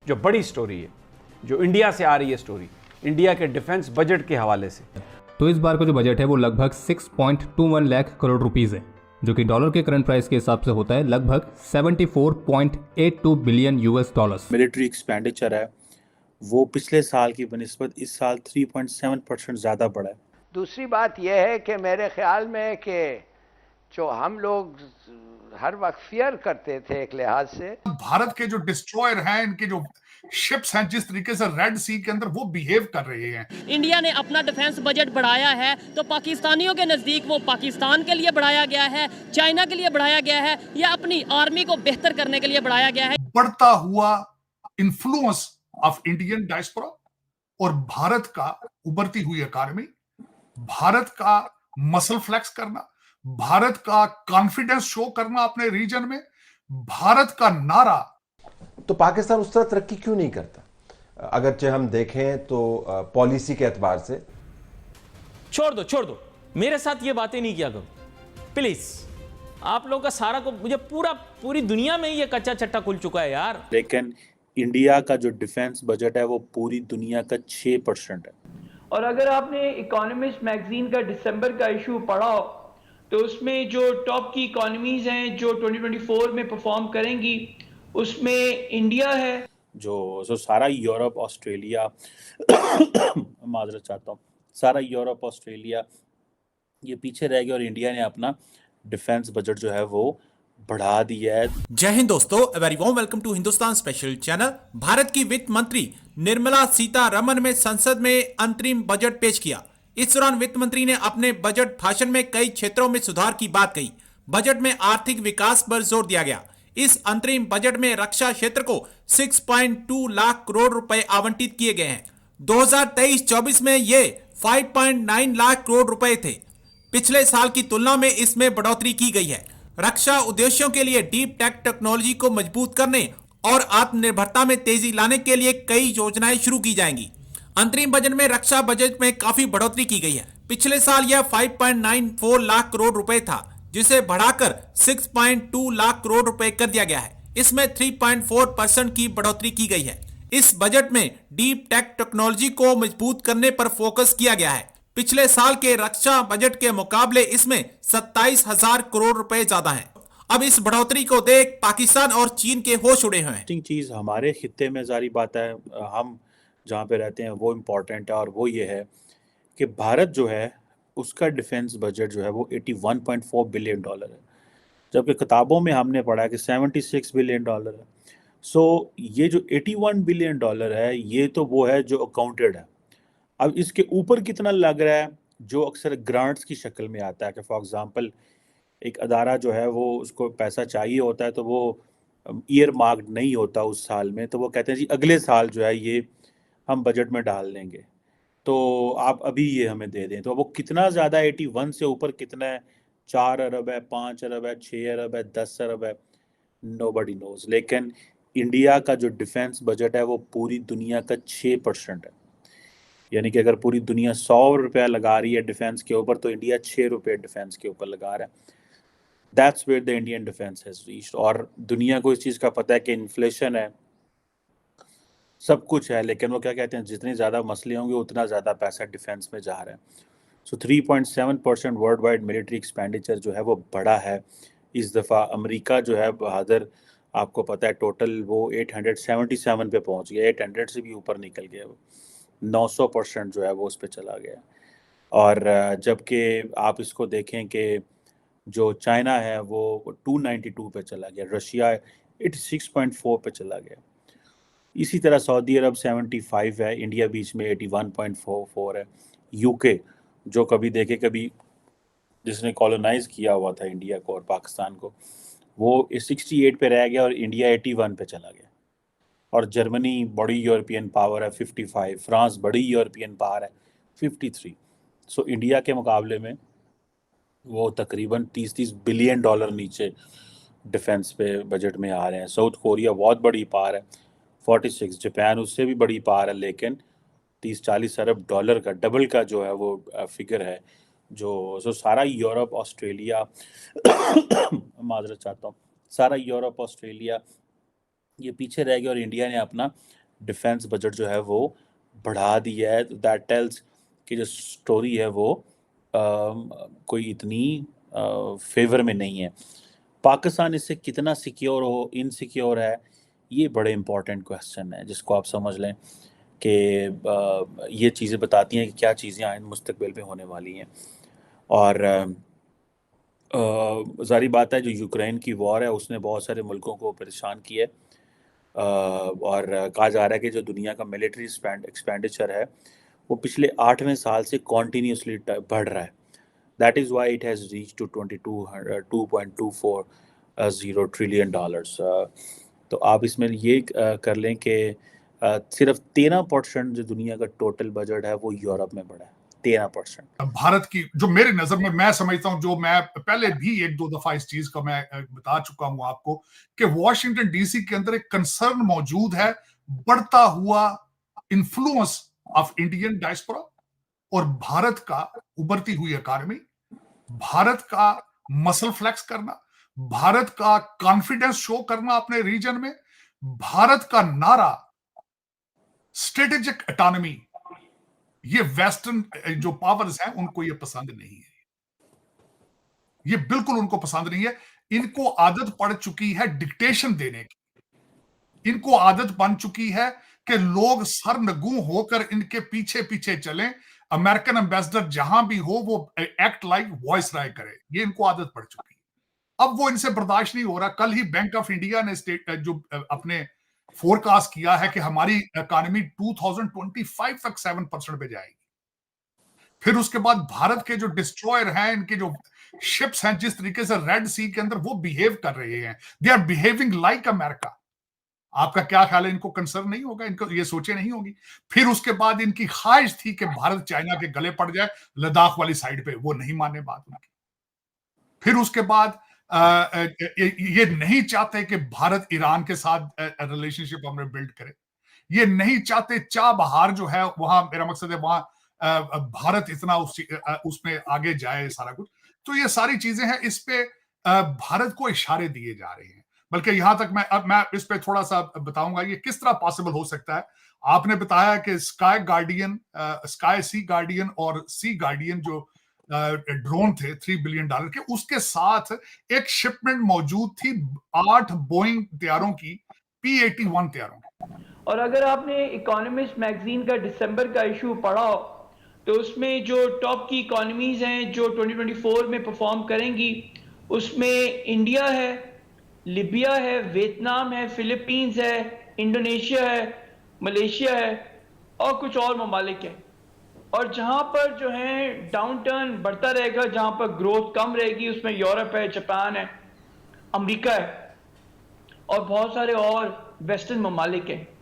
जो बड़ी स्टोरी है, जो इंडिया से आ रही है स्टोरी, इंडिया के डिफेंस बजट के हवाले से। तो इस बार का जो बजट है वो लगभग 6.21 लाख करोड़ रुपीस है, जो कि डॉलर के करंट प्राइस के हिसाब से होता है लगभग 74.82 billion US dollars. Military expenditure है वो पिछले साल की बनिस्बत इस साल 3.7% ज़्यादा बढ़ा है। दूसरी बात यह है कि मेरे ख्याल में कि जो हम लोग हर वक्त फियर करते थे एक लिहाज से, भारत के जो डिस्ट्रॉयर हैं, इनके जो शिप्स हैं, जिस तरीके से रेड सी के अंदर वो बिहेव कर रहे हैं। इंडिया ने अपना डिफेंस बजट बढ़ाया है तो पाकिस्तानियों के नज़दीक वो पाकिस्तान के लिए बढ़ाया गया है, चाइना के लिए बढ़ाया गया है, या अपनी आर्मी को बेहतर करने के लिए बढ़ाया गया है। बढ़ता हुआ इन्फ्लुएंस ऑफ इंडियन डायस्पोरा और भारत का उभरती हुई इकॉनमी, भारत का मसल फ्लेक्स करना, भारत का कॉन्फिडेंस शो करना अपने रीजन में, भारत का नारा। तो पाकिस्तान उस तरह तरक्की क्यों नहीं करता? अगरचे हम देखें तो पॉलिसी के एतबार से। छोड़ दो, मेरे साथ ये बातें नहीं किया करो प्लीज। आप लोगों का सारा को मुझे पूरी दुनिया में ये कच्चा चट्टा खुल चुका है यार। लेकिन इंडिया का जो डिफेंस बजट है वो पूरी दुनिया का 6% है। और अगर आपने इकोनॉमिस्ट मैगजीन का दिसंबर का इशू पढ़ा तो उसमें जो टॉप की इकोनॉमीज हैं जो 2024 में परफॉर्म करेंगी उसमें इंडिया है। जो सारा यूरोप ऑस्ट्रेलिया माजरत चाहता हूँ, सारा यूरोप ऑस्ट्रेलिया ये पीछे रह गया और इंडिया ने अपना डिफेंस बजट जो है वो बढ़ा दिया है। जय हिंद दोस्तों, very warm welcome to Hindustan special channel. Bharat की वित्त मंत्री निर्मला सीतारमण ने संसद में अंतरिम बजट पेश किया। इस दौरान वित्त मंत्री ने अपने बजट भाषण में कई क्षेत्रों में सुधार की बात कही। बजट में आर्थिक विकास पर जोर दिया गया। इस अंतरिम बजट में रक्षा क्षेत्र को 6.2 लाख करोड़ रुपए आवंटित किए गए हैं। 2023-24 में ये 5.9 लाख करोड़ रुपए थे। पिछले साल की तुलना में इसमें बढ़ोतरी की गई है। रक्षा उद्देश्यों के लिए डीप टेक टेक्नोलॉजी को मजबूत करने और आत्मनिर्भरता में तेजी लाने के लिए कई योजनाएं शुरू की जाएंगी। अंतरिम बजट में रक्षा बजट में काफी बढ़ोतरी की गई है। पिछले साल यह 5.94 लाख करोड़ रुपए था, जिसे बढ़ाकर 6.2 लाख करोड़ रुपए कर दिया गया है। इसमें 3.4% की बढ़ोतरी की गई है। इस बजट में डीप टेक टेक्नोलॉजी को मजबूत करने पर फोकस किया गया है। पिछले साल के रक्षा बजट के मुकाबले इसमें 27,000 करोड़ रुपए ज्यादा हैं। अब इस बढ़ोतरी को देख पाकिस्तान और चीन के होश उड़े हुए हैं। चीज हमारे खित्ते में जारी बात है, हम जहाँ पे रहते हैं वो इम्पोर्टेंट है, और वो ये है कि भारत जो है उसका डिफेंस बजट जो है वो 81.4 बिलियन डॉलर है, जबकि किताबों में हमने पढ़ा कि 76 बिलियन डॉलर है। सो ये जो 81 बिलियन डॉलर है ये तो वो है जो अकाउंटेड है। अब इसके ऊपर कितना लग रहा है जो अक्सर ग्रांट्स की शक्ल में आता है कि फॉर एग्जांपल एक अदारा जो है वो उसको पैसा चाहिए होता है तो वो ईयर मार्क्ड नहीं होता उस साल में, तो वो कहते हैं जी अगले साल जो है ये हम बजट में डाल देंगे, तो आप अभी ये हमें दे दें। तो वो कितना ज़्यादा 81 से ऊपर कितना है, 4 अरब है, 5 अरब है, 6 अरब है, 10 अरब है, नोबडी नोज। लेकिन इंडिया का जो डिफेंस बजट है वो पूरी दुनिया का 6% है। यानी कि अगर पूरी दुनिया 100 रुपया लगा रही है डिफेंस के ऊपर तो इंडिया 6 रुपये डिफेंस के ऊपर लगा रहा है। That's where the Indian defence has reached. और दुनिया को इस चीज़ का पता है कि इन्फ्लेशन है, सब कुछ है, लेकिन वो क्या कहते हैं जितने ज़्यादा मसले होंगे उतना ज़्यादा पैसा डिफेंस में जा रहा है। सो 3.7% वर्ल्ड वाइड मिलिट्री एक्सपेंडिचर जो है वो बड़ा है इस दफ़ा। अमेरिका जो है बहादुर, आपको पता है टोटल वो 877 पे पहुंच गया, 800 से भी ऊपर निकल गया, वो 900% जो है वो उस पर चला गया। और जबकि आप इसको देखें कि जो चाइना है वो 292 पे चला गया, रशिया 86.4 पे चला गया, इसी तरह सऊदी अरब 75 है, इंडिया बीच में 81.44 है। यूके जो कभी देखे कभी जिसने कॉलोनाइज किया हुआ था इंडिया को और पाकिस्तान को, वो 68 पे रह गया और इंडिया 81 पे चला गया। और जर्मनी बड़ी यूरोपियन पावर है 55, फ्रांस बड़ी यूरोपियन पावर है 53। सो इंडिया के मुकाबले में वो तकरीबन 30 बिलियन डॉलर नीचे डिफेंस पे बजट में आ रहे हैं। साउथ कोरिया बहुत बड़ी पावर है 46, जापान उससे भी बड़ी पावर है लेकिन 30-40 अरब डॉलर का डबल का जो है वो फिगर है। जो सारा यूरोप ऑस्ट्रेलिया माजरत चाहता हूँ, सारा यूरोप ऑस्ट्रेलिया ये पीछे रह गया और इंडिया ने अपना डिफेंस बजट जो है वो बढ़ा दिया है। दैट टेल्स कि जो स्टोरी है वो कोई इतनी फेवर में नहीं है। पाकिस्तान इससे कितना सिक्योर हो, इनसिक्योर है, ये बड़े इंपॉर्टेंट क्वेश्चन है जिसको आप समझ लें कि ये चीज़ें बताती हैं कि क्या चीज़ें आइंद मुस्तकबिल में होने वाली हैं। और ज़ाहिर बात है जो यूक्रेन की वॉर है उसने बहुत सारे मुल्कों को परेशान किया है, और कहा जा रहा है कि जो दुनिया का मिलिट्री एक्सपेंडिचर है वो पिछले 8वें साल से कॉन्टीन्यूसली बढ़ रहा है। That is why it has reach to 2.240 trillion dollars. तो आप इसमें ये कर लें कि सिर्फ 13% जो दुनिया का टोटल बजट है वो यूरोप में बढ़ा है, 13%। भारत की जो मेरी नजर में मैं समझता हूं, जो मैं पहले भी 1-2 दफा इस चीज का मैं बता चुका हूं आपको, कि वॉशिंगटन डीसी के अंदर एक कंसर्न मौजूद है बढ़ता हुआ इन्फ्लुएंस ऑफ इंडियन डायस्पोरा और भारत का उभरती हुई इकॉनमी, भारत का मसल फ्लेक्स करना, भारत का कॉन्फिडेंस शो करना अपने रीजन में, भारत का नारा स्ट्रेटेजिक ऑटोनॉमी, ये वेस्टर्न जो पावर्स हैं उनको ये पसंद नहीं है, ये बिल्कुल उनको पसंद नहीं है। इनको आदत पड़ चुकी है डिक्टेशन देने की, इनको आदत बन चुकी है कि लोग सरनगू होकर इनके पीछे पीछे चलें, अमेरिकन एम्बेसडर जहां भी हो वो एक्ट लाइक वॉइस राय करे, ये इनको आदत पड़ चुकी है। अब वो इनसे बर्दाश्त नहीं हो रहा। कल ही बैंक ऑफ इंडिया ने जो अपने फोरकास्ट किया है कि हमारी इकॉनमी 2025 तक 7% पे जाएगी। फिर उसके बाद भारत के जो डिस्ट्रॉयर हैं, इनके जो शिप्स हैं, जिस तरीके से रेड सी के अंदर वो बिहेव कर रहे हैं, they are behaving like America. आपका क्या ख्याल है, इनको कंसर्न नहीं होगा? इनको ये सोचे नहीं होगी? फिर उसके बाद इनकी ख्वाहिश थी कि भारत चाइना के गले पड़ जाए लद्दाख वाली साइड पे, वो नहीं माने बात उनकी। फिर उसके बाद ये नहीं चाहते कि भारत ईरान के साथ रिलेशनशिप हमें बिल्ड करे, ये नहीं चाहते चाबहार जो है वहां, मेरा मकसद है वहां भारत इतना उसमें आगे जाए सारा कुछ। तो ये सारी चीजें हैं, इस पे भारत को इशारे दिए जा रहे हैं। बल्कि यहां तक मैं इस पे थोड़ा सा बताऊंगा ये किस तरह पॉसिबल हो सकता है। आपने बताया कि स्काई गार्डियन, स्काई सी गार्डियन और सी गार्डियन जो ड्रोन थे $3 बिलियन के, उसके साथ एक शिपमेंट मौजूद थी 8 बोइंग तैयारों की, P-81 तैयारों की। और अगर आपने इकोनॉमिस्ट मैगजीन का दिसंबर का इशू पढ़ा हो तो उसमें जो टॉप की इकोनॉमीज हैं जो 2024 में परफॉर्म करेंगी, उसमें इंडिया है, लिबिया है, वियतनाम है, फिलीपींस है, इंडोनेशिया है, मलेशिया है और कुछ और ममालिक हैं। और जहां पर जो है डाउन टर्न बढ़ता रहेगा, जहां पर ग्रोथ कम रहेगी, उसमें यूरोप है, जापान है, अमेरिका है और बहुत सारे और वेस्टर्न ममालिक हैं।